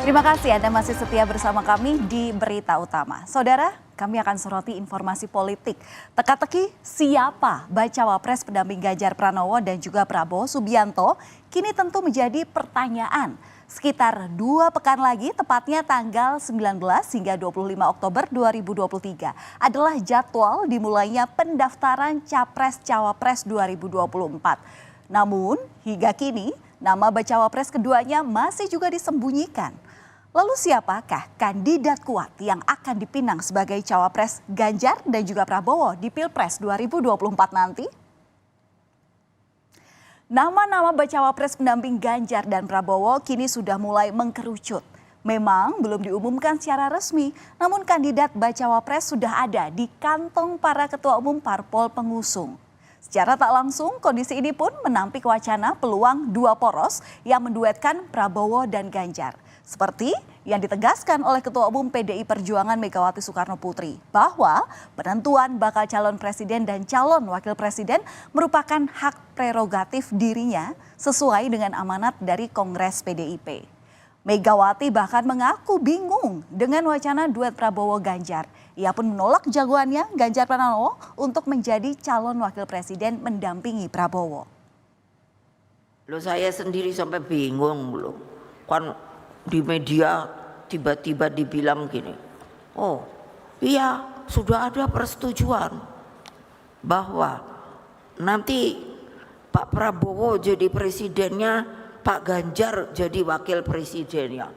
Terima kasih Anda masih setia bersama kami di Berita Utama. Saudara, kami akan soroti informasi politik. Teka-teki siapa bacawa pres pendamping Ganjar Pranowo dan juga Prabowo Subianto kini tentu menjadi pertanyaan. Sekitar 2 pekan lagi, tepatnya tanggal 19 hingga 25 Oktober 2023 adalah jadwal dimulainya pendaftaran Capres-Cawapres 2024. Namun, hingga kini nama bacawa pres keduanya masih juga disembunyikan. Lalu siapakah kandidat kuat yang akan dipinang sebagai cawapres Ganjar dan juga Prabowo di Pilpres 2024 nanti? Nama-nama bacawa pres pendamping Ganjar dan Prabowo kini sudah mulai mengkerucut. Memang belum diumumkan secara resmi, namun kandidat bacawa pres sudah ada di kantong para ketua umum parpol pengusung. Secara tak langsung, kondisi ini pun menampik wacana peluang dua poros yang menduetkan Prabowo dan Ganjar. Seperti yang ditegaskan oleh Ketua Umum PDI Perjuangan Megawati Soekarno Putri bahwa penentuan bakal calon presiden dan calon wakil presiden merupakan hak prerogatif dirinya sesuai dengan amanat dari Kongres PDIP. Megawati bahkan mengaku bingung dengan wacana duet Prabowo-Ganjar. Ia pun menolak jagoannya Ganjar Pranowo untuk menjadi calon wakil presiden mendampingi Prabowo. Loh, saya sendiri sampai bingung loh. Kan di media tiba-tiba dibilang gini, oh iya sudah ada persetujuan bahwa nanti Pak Prabowo jadi presidennya, Pak Ganjar jadi wakil presidennya.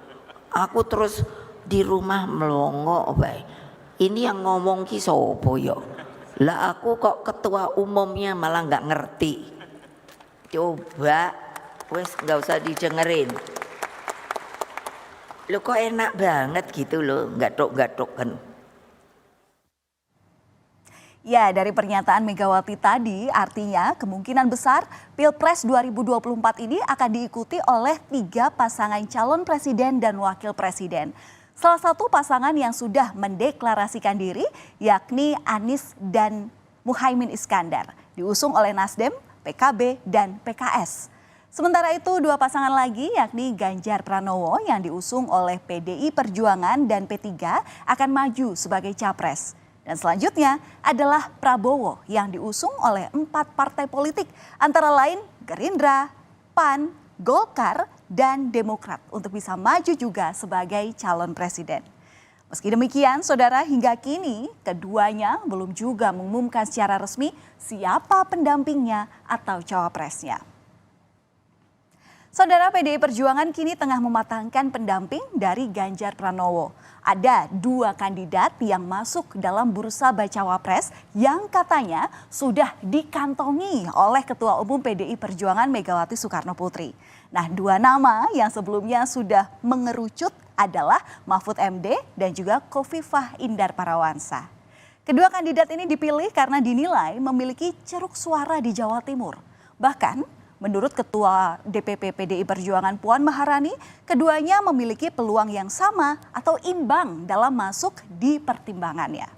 Aku terus di rumah melongo baik. Ini yang ngomong ki sopo yo. Lah aku kok ketua umumnya malah nggak ngerti. Coba wes nggak usah didengerin. Lo kok enak banget gitu loh, gatok-gatok kan. Ya, dari pernyataan Megawati tadi artinya kemungkinan besar Pilpres 2024 ini akan diikuti oleh 3 pasangan calon presiden dan wakil presiden. Salah satu pasangan yang sudah mendeklarasikan diri yakni Anies dan Muhaimin Iskandar, diusung oleh Nasdem, PKB, dan PKS. Sementara itu 2 pasangan lagi yakni Ganjar Pranowo yang diusung oleh PDI Perjuangan dan P3 akan maju sebagai capres. Dan selanjutnya adalah Prabowo yang diusung oleh 4 partai politik antara lain Gerindra, PAN, Golkar, dan Demokrat untuk bisa maju juga sebagai calon presiden. Meski demikian, saudara, hingga kini keduanya belum juga mengumumkan secara resmi siapa pendampingnya atau cawapresnya. Saudara, PDI Perjuangan kini tengah mematangkan pendamping dari Ganjar Pranowo. Ada 2 kandidat yang masuk dalam bursa bacawa pres yang katanya sudah dikantongi oleh Ketua Umum PDI Perjuangan Megawati Soekarno Putri. Nah, 2 nama yang sebelumnya sudah mengerucut adalah Mahfud MD dan juga Khofifah Indar Parawansa. Kedua kandidat ini dipilih karena dinilai memiliki ceruk suara di Jawa Timur. Bahkan menurut Ketua DPP PDI Perjuangan Puan Maharani, keduanya memiliki peluang yang sama atau imbang dalam masuk di pertimbangannya.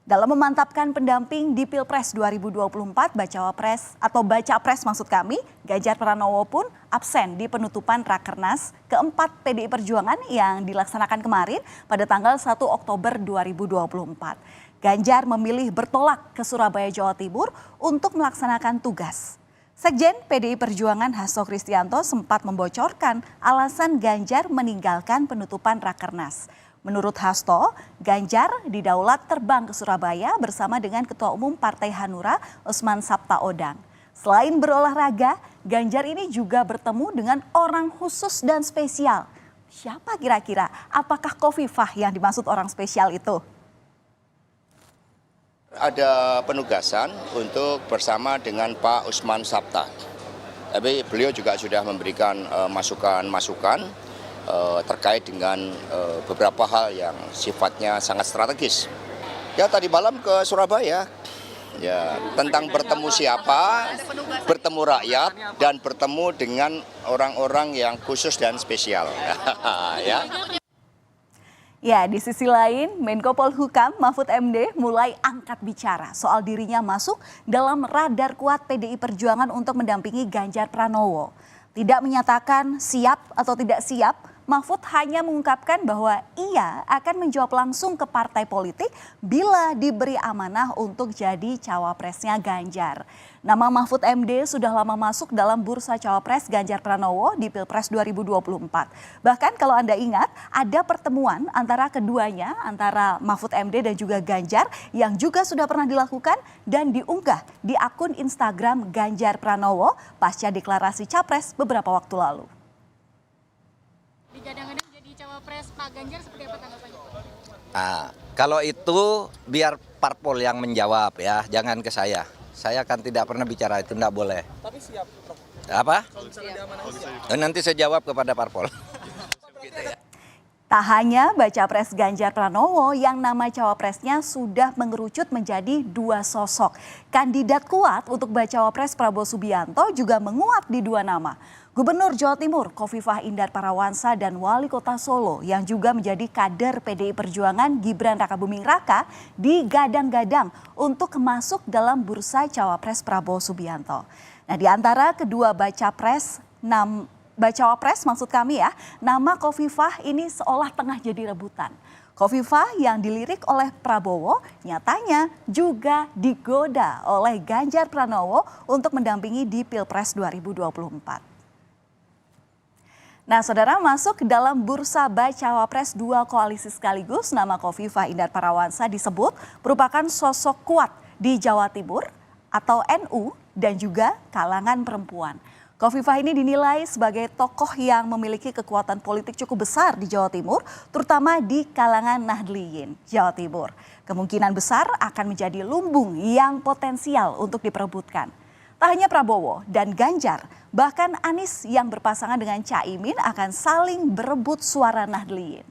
Dalam memantapkan pendamping di Pilpres 2024, baca pres maksud kami, Ganjar Pranowo pun absen di penutupan Rakernas keempat PDI Perjuangan yang dilaksanakan kemarin pada tanggal 1 Oktober 2024. Ganjar memilih bertolak ke Surabaya, Jawa Timur untuk melaksanakan tugas. Sekjen PDI Perjuangan Hasto Kristianto sempat membocorkan alasan Ganjar meninggalkan penutupan Rakernas. Menurut Hasto, Ganjar didaulat terbang ke Surabaya bersama dengan Ketua Umum Partai Hanura Usman Sabtaodang. Selain berolahraga, Ganjar ini juga bertemu dengan orang khusus dan spesial. Siapa kira-kira? Apakah Khofifah yang dimaksud orang spesial itu? Ada penugasan untuk bersama dengan Pak Usman Sabta. Tapi beliau juga sudah memberikan masukan-masukan terkait dengan beberapa hal yang sifatnya sangat strategis. Ya, tadi malam ke Surabaya, ya, tentang bertemu siapa, bertemu rakyat, dan bertemu dengan orang-orang yang khusus dan spesial. Ya. Ya, di sisi lain, Menko Polhukam Mahfud MD mulai angkat bicara soal dirinya masuk dalam radar kuat PDI Perjuangan untuk mendampingi Ganjar Pranowo. Tidak menyatakan siap atau tidak siap, Mahfud hanya mengungkapkan bahwa ia akan menjawab langsung ke partai politik bila diberi amanah untuk jadi cawapresnya Ganjar. Nama Mahfud MD sudah lama masuk dalam bursa cawapres Ganjar Pranowo di Pilpres 2024. Bahkan kalau Anda ingat, ada pertemuan antara keduanya, antara Mahfud MD dan juga Ganjar yang juga sudah pernah dilakukan dan diunggah di akun Instagram Ganjar Pranowo pasca deklarasi capres beberapa waktu lalu. Digadang-gadang jadi cawapres Pak Ganjar, seperti apa tanggapannya? Nah, kalau itu biar parpol yang menjawab ya, jangan ke saya. Saya kan tidak pernah bicara itu, tidak boleh. Tapi siap, Prof. Apa? Siap. Nanti saya jawab kepada parpol. Tak hanya baca pres Ganjar Pranowo yang nama cawapresnya sudah mengerucut menjadi dua sosok. Kandidat kuat untuk baca pres Prabowo Subianto juga menguat di dua nama. Gubernur Jawa Timur Khofifah Indar Parawansa dan Wali Kota Solo yang juga menjadi kader PDI Perjuangan Gibran Rakabuming Raka digadang-gadang untuk masuk dalam bursa cawapres Prabowo Subianto. Nah, di antara kedua baca pres maksud kami ya, nama Khofifah ini seolah tengah jadi rebutan. Khofifah yang dilirik oleh Prabowo nyatanya juga digoda oleh Ganjar Pranowo untuk mendampingi di Pilpres 2024. Nah, saudara, masuk ke dalam bursa bacawa pres dua koalisi sekaligus, nama Khofifah Indar Parawansa disebut merupakan sosok kuat di Jawa Timur atau NU dan juga kalangan perempuan. Khofifah ini dinilai sebagai tokoh yang memiliki kekuatan politik cukup besar di Jawa Timur, terutama di kalangan Nahdliyin Jawa Timur. Kemungkinan besar akan menjadi lumbung yang potensial untuk diperebutkan. Tak hanya Prabowo dan Ganjar, bahkan Anies yang berpasangan dengan Caimin akan saling berebut suara Nahdliyin.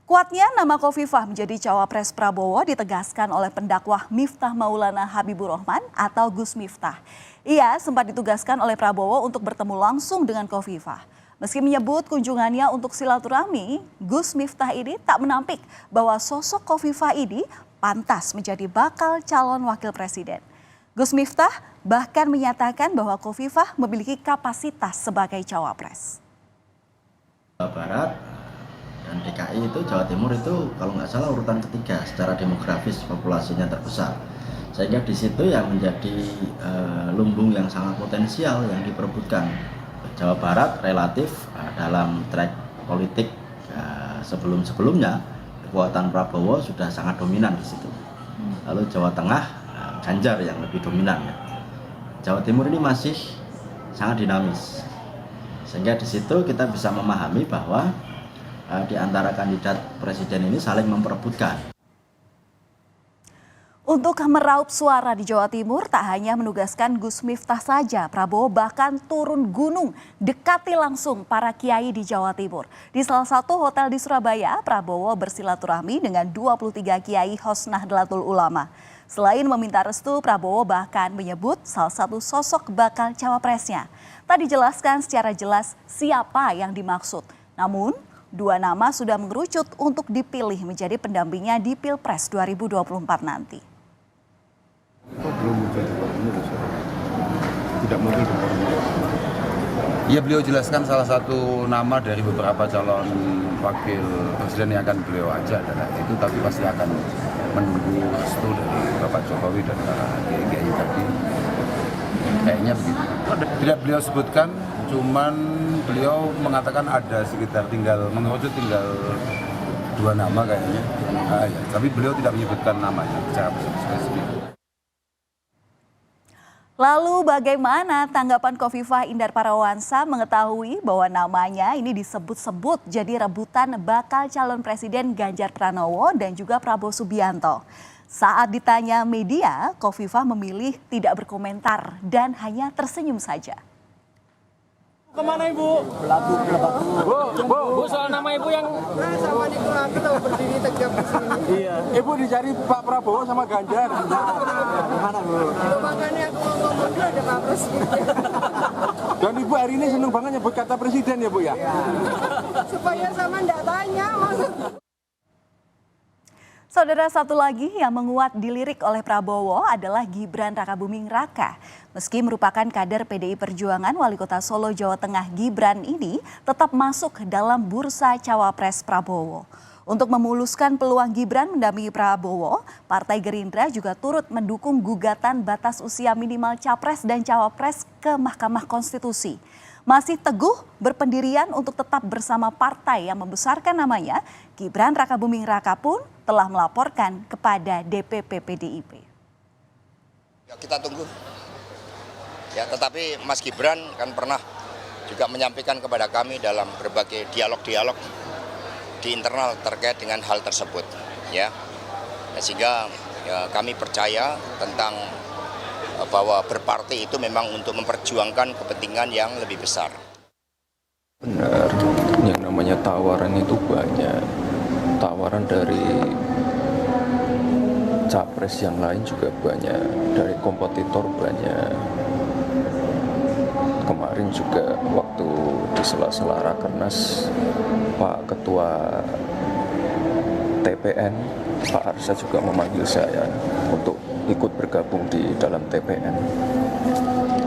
Kuatnya nama Khofifah menjadi cawapres Prabowo ditegaskan oleh pendakwah Miftah Maulana Habibur Rahman atau Gus Miftah. Ia sempat ditugaskan oleh Prabowo untuk bertemu langsung dengan Khofifah. Meski menyebut kunjungannya untuk silaturahmi, Gus Miftah ini tak menampik bahwa sosok Khofifah ini pantas menjadi bakal calon wakil presiden. Gus Miftah bahkan menyatakan bahwa Khofifah memiliki kapasitas sebagai cawapres. Jawa Barat dan DKI itu, Jawa Timur itu kalau nggak salah urutan ketiga secara demografis, populasinya terbesar. Sehingga di situ yang menjadi lumbung yang sangat potensial yang diperebutkan. Jawa Barat relatif dalam track politik sebelum-sebelumnya kekuatan Prabowo sudah sangat dominan di situ. Lalu Jawa Tengah Ganjar yang lebih dominan ya. Jawa Timur ini masih sangat dinamis. Sehingga di situ kita bisa memahami bahwa di antara kandidat presiden ini saling memperebutkan. Untuk meraup suara di Jawa Timur tak hanya menugaskan Gus Miftah saja, Prabowo bahkan turun gunung dekati langsung para kiai di Jawa Timur. Di salah satu hotel di Surabaya, Prabowo bersilaturahmi dengan 23 kiai Hos Nahdlatul Ulama. Selain meminta restu, Prabowo bahkan menyebut salah satu sosok bakal cawapresnya. Tak dijelaskan secara jelas siapa yang dimaksud. Namun, dua nama sudah mengerucut untuk dipilih menjadi pendampingnya di Pilpres 2024 nanti. Belum menjadi gubernur, tidak mungkin gubernur. Ya, beliau jelaskan salah satu nama dari beberapa calon wakil presiden yang akan beliau ajak adalah itu, tapi pasti akan menunggu restu dari Bapak Jokowi dan para kiai tadi. Kayaknya begitu. Tidak beliau sebutkan, cuman beliau mengatakan ada sekitar mengerucut tinggal dua nama kayaknya. Ya. Tapi beliau tidak menyebutkan namanya secara spesifik. Lalu bagaimana tanggapan Khofifah Indar Parawansa mengetahui bahwa namanya ini disebut-sebut jadi rebutan bakal calon presiden Ganjar Pranowo dan juga Prabowo Subianto. Saat ditanya media, Khofifah memilih tidak berkomentar dan hanya tersenyum saja. Kemana Ibu? Bu, soal nama Ibu yang Sama di Kulaki tahu berdiri tegap di sini. iya. Ibu dicari Pak Prabowo sama Ganjar. Gimana Bu? Itu makanya aku mau ngomong dulu ada Pak Presiden. Dan Ibu hari ini seneng banget nyebut kata presiden ya Bu ya? Supaya sama ndak tanya maksud. Saudara, satu lagi yang menguat dilirik oleh Prabowo adalah Gibran Rakabuming Raka. Meski merupakan kader PDI Perjuangan, Wali Kota Solo, Jawa Tengah Gibran ini tetap masuk dalam bursa cawapres Prabowo. Untuk memuluskan peluang Gibran mendampingi Prabowo, Partai Gerindra juga turut mendukung gugatan batas usia minimal capres dan cawapres ke Mahkamah Konstitusi. Masih teguh berpendirian untuk tetap bersama partai yang membesarkan namanya, Gibran Rakabuming Raka pun telah melaporkan kepada DPP PDIP. Ya, kita tunggu. Ya, tetapi Mas Gibran kan pernah juga menyampaikan kepada kami dalam berbagai dialog-dialog di internal terkait dengan hal tersebut. Ya, sehingga ya, kami percaya tentang bahwa berparti itu memang untuk memperjuangkan kepentingan yang lebih besar. Benar, yang namanya tawaran itu banyak. Tawaran dari capres yang lain juga banyak, dari kompetitor banyak. Kemarin juga waktu di sela-sela Rakernas, Pak Ketua TPN, Pak Arsyad juga memanggil saya untuk ikut bergabung di dalam TPN.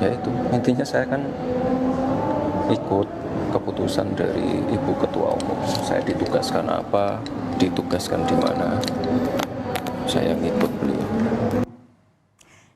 Ya itu, intinya saya kan ikut keputusan dari Ibu Ketua Umum. Saya ditugaskan apa, ditugaskan di mana, saya ngikut beliau.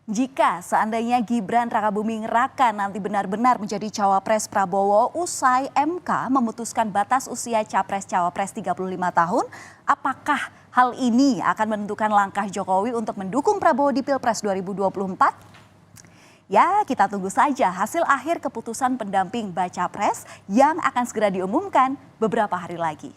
Jika seandainya Gibran Rakabuming Raka nanti benar-benar menjadi cawapres Prabowo usai MK memutuskan batas usia capres-cawapres 35 tahun, apakah hal ini akan menentukan langkah Jokowi untuk mendukung Prabowo di Pilpres 2024? Ya, kita tunggu saja hasil akhir keputusan pendamping baca pres yang akan segera diumumkan beberapa hari lagi.